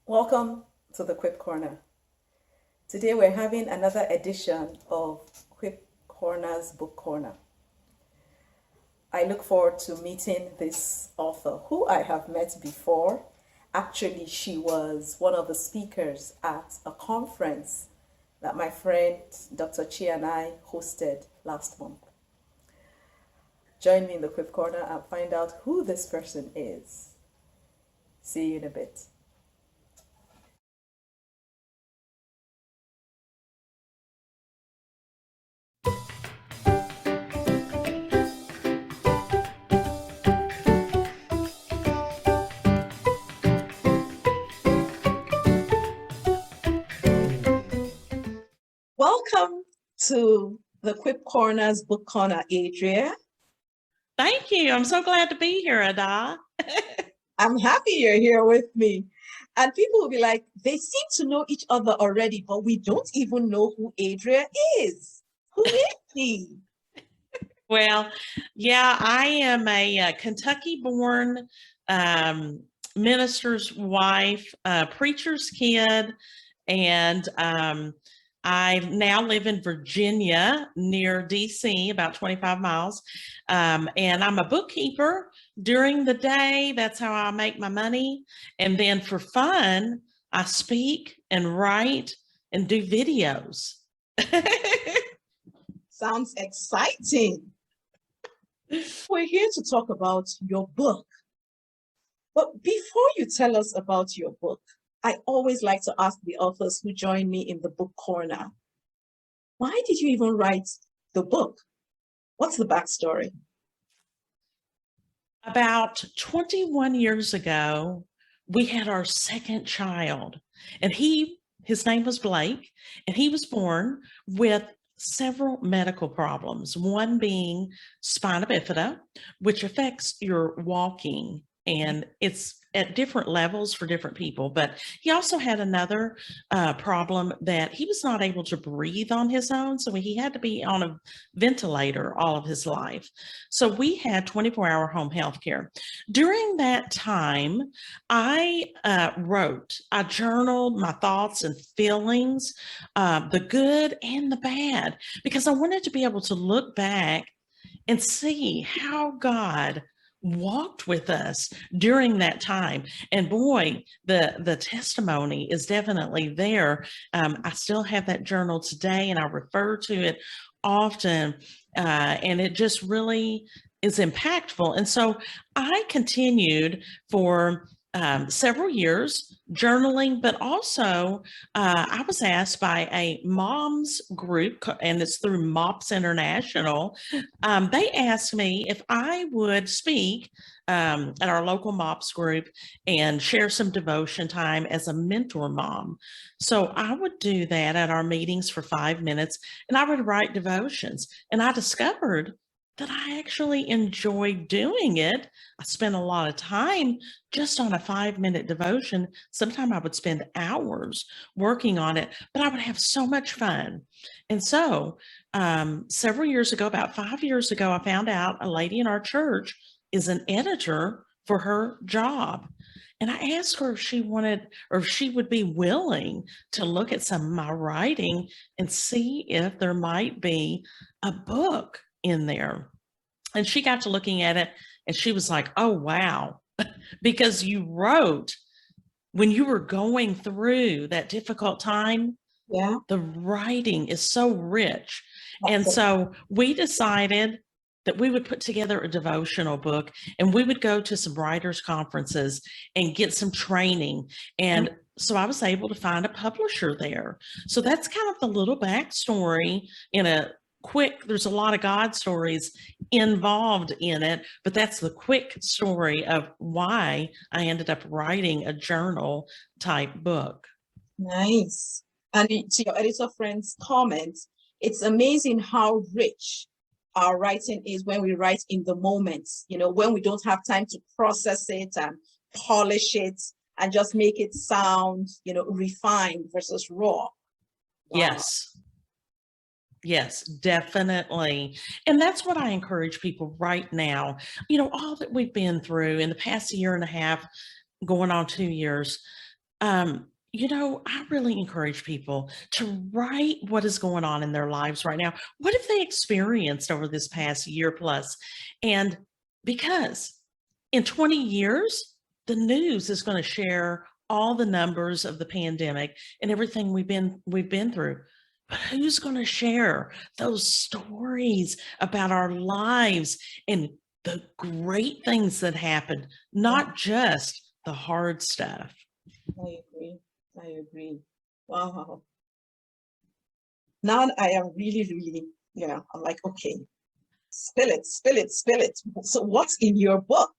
Welcome to the Quip Corner. Today we're having another edition of Quip Corner's Book Corner. I look forward to meeting this author who I have met before. Actually, she was one of the speakers at a conference that my friend Dr. Chi and I hosted last month. Join me in the Quip Corner and find out who this person is. See you in a bit. Welcome to the Quip Corner's Book Corner, Adria. Thank you. I'm so glad to be here, Ada. I'm happy you're here with me. And people will be like, they seem to know each other already, but we don't even know who Adria is. Who is she? Well, yeah, I am a Kentucky-born minister's wife, preacher's kid, and I now live in Virginia near DC, about 25 miles. And I'm a bookkeeper during the day. That's how I make my money. And then for fun, I speak and write and do videos. Sounds exciting. We're here to talk about your book. But before you tell us about your book, I always like to ask the authors who join me in the book corner, why did you even write the book? What's the backstory? About 21 years ago, we had our second child, and his name was Blake, and he was born with several medical problems, one being spina bifida, which affects your walking, and it's at different levels for different people. But he also had another problem that he was not able to breathe on his own. So he had to be on a ventilator all of his life. So we had 24-hour home health care. During that time, I journaled my thoughts and feelings, the good and the bad, because I wanted to be able to look back and see how God walked with us during that time. And boy, the testimony is definitely there. I still have that journal today, and I refer to it often, and it just really is impactful. And so I continued for several years journaling, but also I was asked by a mom's group, and it's through MOPS International. They asked me if I would speak at our local MOPS group and share some devotion time as a mentor mom. So I would do that at our meetings for 5 minutes, and I would write devotions. And I discovered that I actually enjoy doing it. I spent a lot of time just on a 5-minute devotion. Sometimes I would spend hours working on it, but I would have so much fun. And so several years ago, about 5 years ago, I found out a lady in our church is an editor for her job. And I asked her if she wanted, or if she would be willing to look at some of my writing and see if there might be a book in there. And she got to looking at it, and she was like, oh, wow, because you wrote when you were going through that difficult time. Yeah. The writing is so rich. And so we decided that we would put together a devotional book, and we would go to some writers' conferences and get some training. And so I was able to find a publisher there. So that's kind of the little backstory in a quick, there's a lot of God stories involved in it, but that's the quick story of why I ended up writing a journal type book. Nice. And to your editor friend's comments, it's amazing how rich our writing is when we write in the moment, when we don't have time to process it and polish it and just make it sound, refined versus raw. Wow. Yes, definitely. And that's what I encourage people right now. All that we've been through in the past year and a half, going on 2 years, I really encourage people to write what is going on in their lives right now. What have they experienced over this past year plus? And because in 20 years, the news is going to share all the numbers of the pandemic and everything we've been through. But who's going to share those stories about our lives and the great things that happened, not just the hard stuff? I agree. I agree. Wow. Now I am really, really, I'm like, okay, spill it, spill it, spill it. So what's in your book?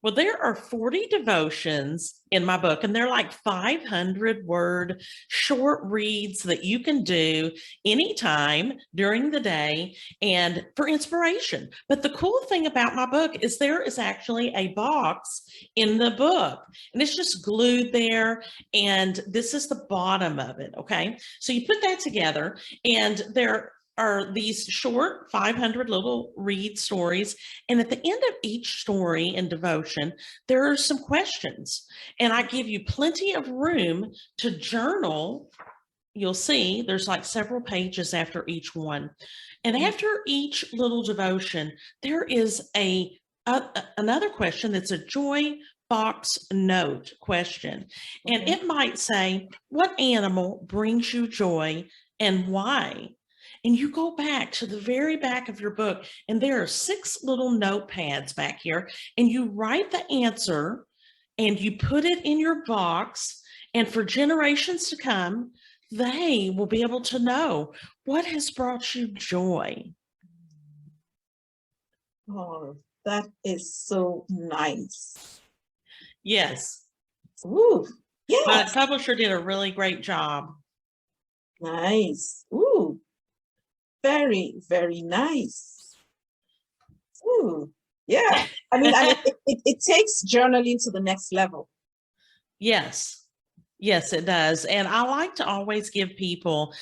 Well, there are 40 devotions in my book, and they're like 500-word short reads that you can do anytime during the day and for inspiration. But the cool thing about my book is there is actually a box in the book, and it's just glued there. And this is the bottom of it. Okay. So you put that together, and there are these short 500 little read stories. And at the end of each story and devotion, there are some questions. And I give you plenty of room to journal. You'll see there's like several pages after each one. And after each little devotion, there is another question that's a joy box note question. And Okay. it might say, what animal brings you joy and why? And you go back to the very back of your book, and there are 6 little notepads back here, and you write the answer and you put it in your box. And for generations to come, they will be able to know what has brought you joy. Oh, that is so nice. Yes. Ooh, My yes. publisher did a really great job. Nice. Ooh, very, very nice. Ooh, yeah. I mean, and it takes journaling to the next level. Yes. Yes, it does. And I like to always give people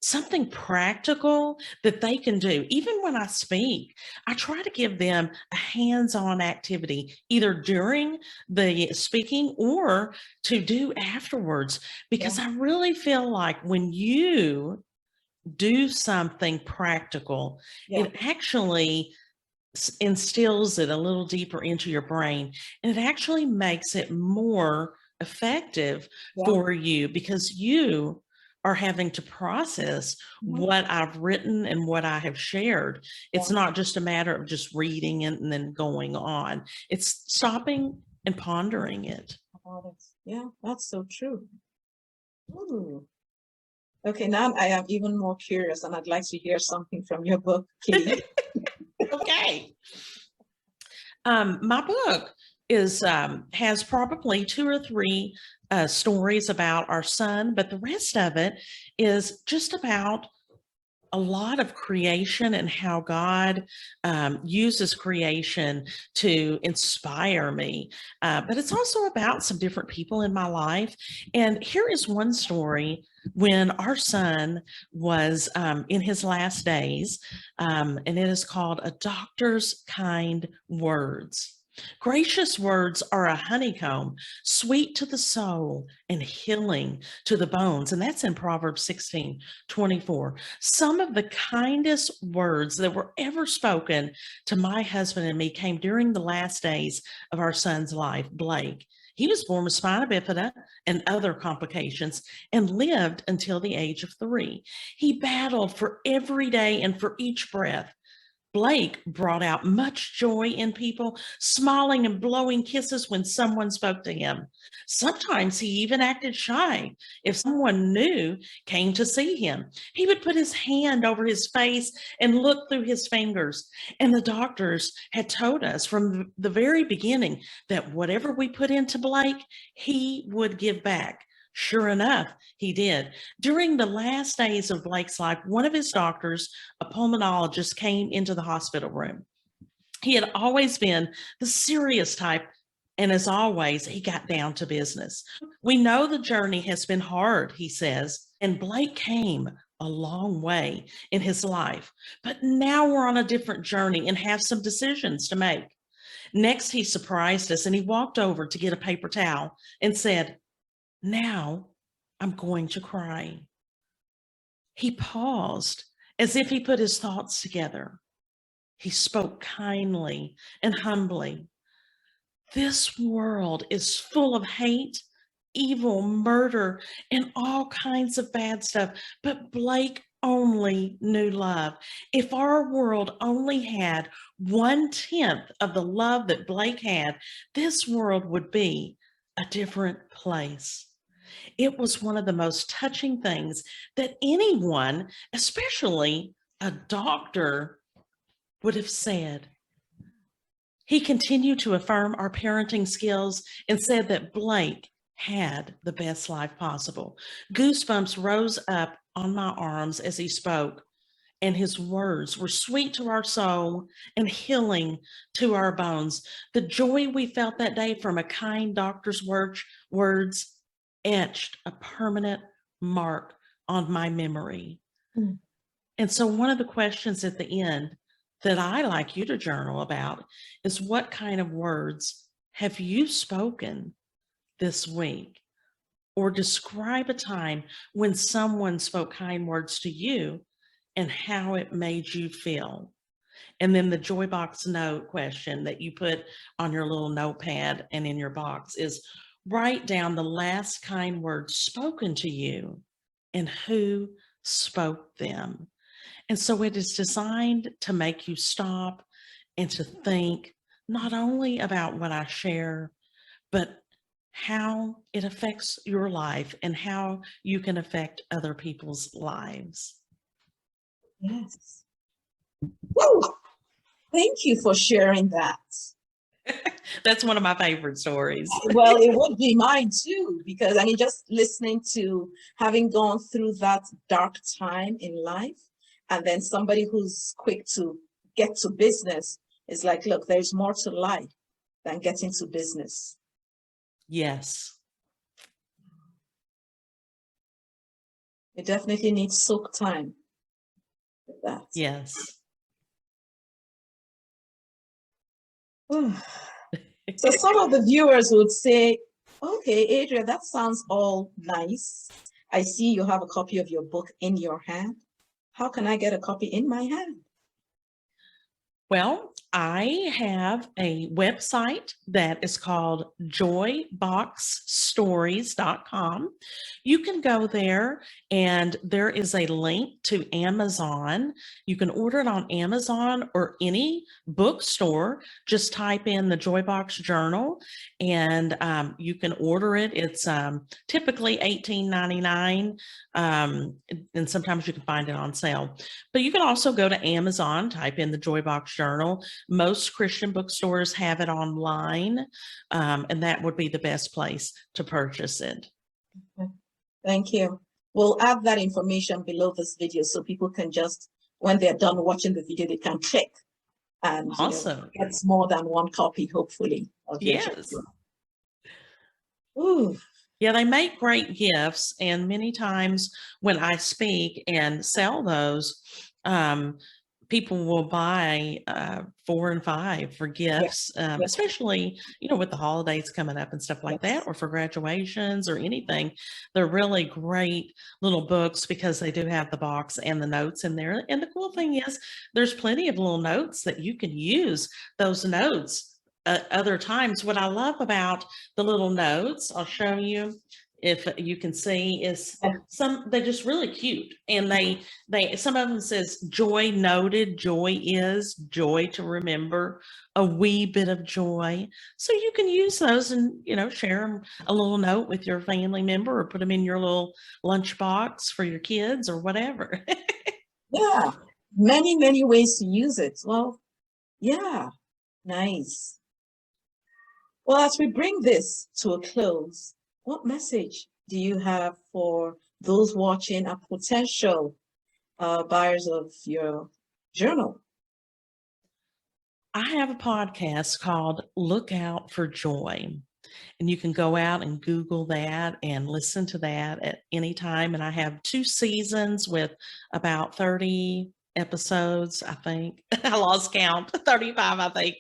something practical that they can do. Even when I speak, I try to give them a hands-on activity, either during the speaking or to do afterwards, because I really feel like when you do something practical, Yeah. it actually instills it a little deeper into your brain, and it actually makes it more effective for you because you are having to process what I've written and what I have shared. It's not just a matter of just reading it and then going on. It's stopping and pondering it. Yeah, that's so true. Ooh. Okay, now I am even more curious, and I'd like to hear something from your book, please. Okay. My book is has probably 2 or 3 stories about our son, but the rest of it is just about a lot of creation and how God uses creation to inspire me. But it's also about some different people in my life. And here is one story when our son was in his last days, and it is called A Doctor's Kind Words. Gracious words are a honeycomb, sweet to the soul and healing to the bones. And that's in Proverbs 16:24. Some of the kindest words that were ever spoken to my husband and me came during the last days of our son's life, Blake. He was born with spina bifida and other complications and lived until the age of 3. He battled for every day and for each breath. Blake brought out much joy in people, smiling and blowing kisses when someone spoke to him. Sometimes he even acted shy if someone new came to see him. He would put his hand over his face and look through his fingers. And the doctors had told us from the very beginning that whatever we put into Blake, he would give back. Sure enough, he did. During the last days of Blake's life, one of his doctors, a pulmonologist, came into the hospital room. He had always been the serious type, and as always, he got down to business. We know the journey has been hard, he says, and Blake came a long way in his life, but now we're on a different journey and have some decisions to make. Next, he surprised us and he walked over to get a paper towel and said, "Now I'm going to cry." He paused as if he put his thoughts together. He spoke kindly and humbly. "This world is full of hate, evil, murder, and all kinds of bad stuff, but Blake only knew love. If our world only had 1/10 of the love that Blake had, this world would be a different place." It was one of the most touching things that anyone, especially a doctor, would have said. He continued to affirm our parenting skills and said that Blake had the best life possible. Goosebumps rose up on my arms as he spoke, and his words were sweet to our soul and healing to our bones. The joy we felt that day from a kind doctor's words etched a permanent mark on my memory. Mm. And so, one of the questions at the end that I like you to journal about is, what kind of words have you spoken this week? Or describe a time when someone spoke kind words to you and how it made you feel. And then the joy box note question that you put on your little notepad and in your box is, write down the last kind words spoken to you and who spoke them. And so it is designed to make you stop and to think not only about what I share, but how it affects your life and how you can affect other people's lives. Yes. Woo! Thank you for sharing that. That's one of my favorite stories. Well, it would be mine too, because I mean, just listening to having gone through that dark time in life, and then somebody who's quick to get to business is like, look, there's more to life than getting to business. Yes. It definitely needs soak time with that. Yes. So some of the viewers would say, okay, Adria, that sounds all nice. I see you have a copy of your book in your hand. How can I get a copy in my hand? Well, I have a website that is called joyboxstories.com. You can go there and there is a link to Amazon. You can order it on Amazon or any bookstore. Just type in the Joybox Journal and you can order it. It's typically $18.99 and sometimes you can find it on sale. But you can also go to Amazon, type in the Joybox Journal. Most Christian bookstores have it online, and that would be the best place to purchase it. Thank you. We'll add that information below this video so people can just, when they're done watching the video, they can click and Awesome. get more than one copy, hopefully. Of your Yes. Ooh. Yeah, they make great gifts. And many times when I speak and sell those, people will buy 4 and 5 for gifts, Yes. especially, with the holidays coming up and stuff like Yes. that, or for graduations or anything. They're really great little books because they do have the box and the notes in there. And the cool thing is there's plenty of little notes that you can use those notes other times. What I love about the little notes, I'll show you if you can see, is they're just really cute, and they some of them says joy noted, joy is joy to remember, a wee bit of joy. So you can use those and share them, a little note with your family member, or put them in your little lunchbox for your kids or whatever. Yeah, many ways to use it. Well, yeah, nice. Well, as we bring this to a close, what message do you have for those watching and potential buyers of your journal? I have a podcast called Look Out for Joy, and you can go out and Google that and listen to that at any time. And I have 2 seasons with about 30 episodes, I think. I lost count, 35, I think.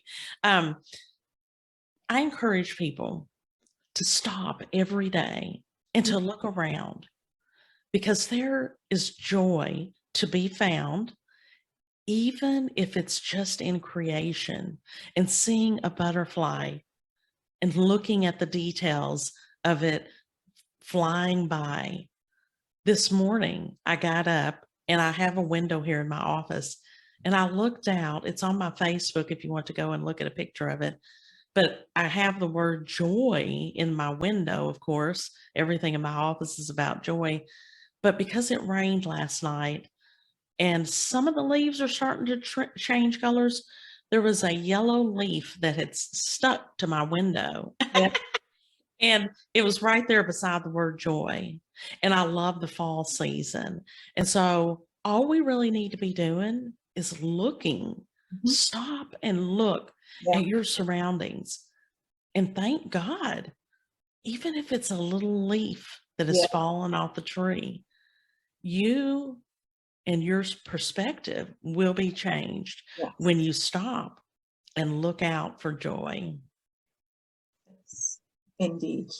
I encourage people to stop every day and to look around, because there is joy to be found, even if it's just in creation and seeing a butterfly and looking at the details of it flying by. This morning, I got up and I have a window here in my office, and I looked out. It's on my Facebook if you want to go and look at a picture of it. But I have the word joy in my window, of course. Everything in my office is about joy. But because it rained last night and some of the leaves are starting to change colors, there was a yellow leaf that had stuck to my window. Yeah. And it was right there beside the word joy. And I love the fall season. And so all we really need to be doing is looking. Mhm. Stop and look Yeah. at your surroundings and thank God, even if it's a little leaf that has Yeah. fallen off the tree, you and your perspective will be changed Yes. when you stop and look out for joy. Yes. Indeed.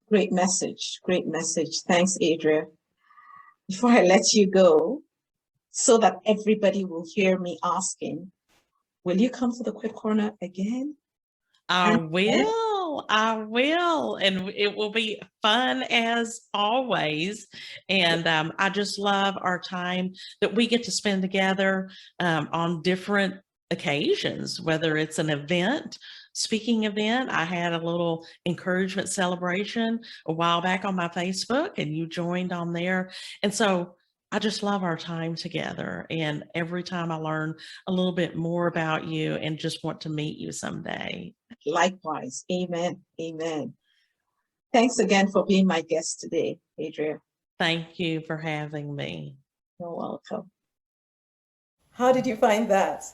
Great message. Great message. Thanks, Adria. Before I let you go, so that everybody will hear me asking, will you come to the Quip Corner again? I And again? will. I will. And it will be fun as always. And I just love our time that we get to spend together on different occasions, whether it's an event, speaking event. I had a little encouragement celebration a while back on my Facebook, and you joined on there. And so I just love our time together. And every time I learn a little bit more about you and just want to meet you someday. Likewise. Amen. Amen. Thanks again for being my guest today, Adria. Thank you for having me. You're welcome. How did you find that?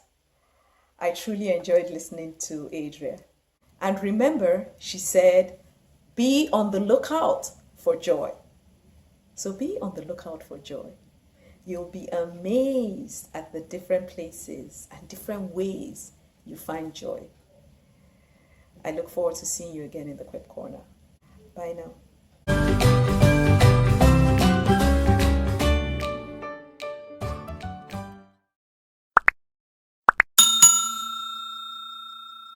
I truly enjoyed listening to Adria. And remember, she said, be on the lookout for joy. So be on the lookout for joy. You'll be amazed at the different places and different ways you find joy. I look forward to seeing you again in the Quip Corner. Bye now.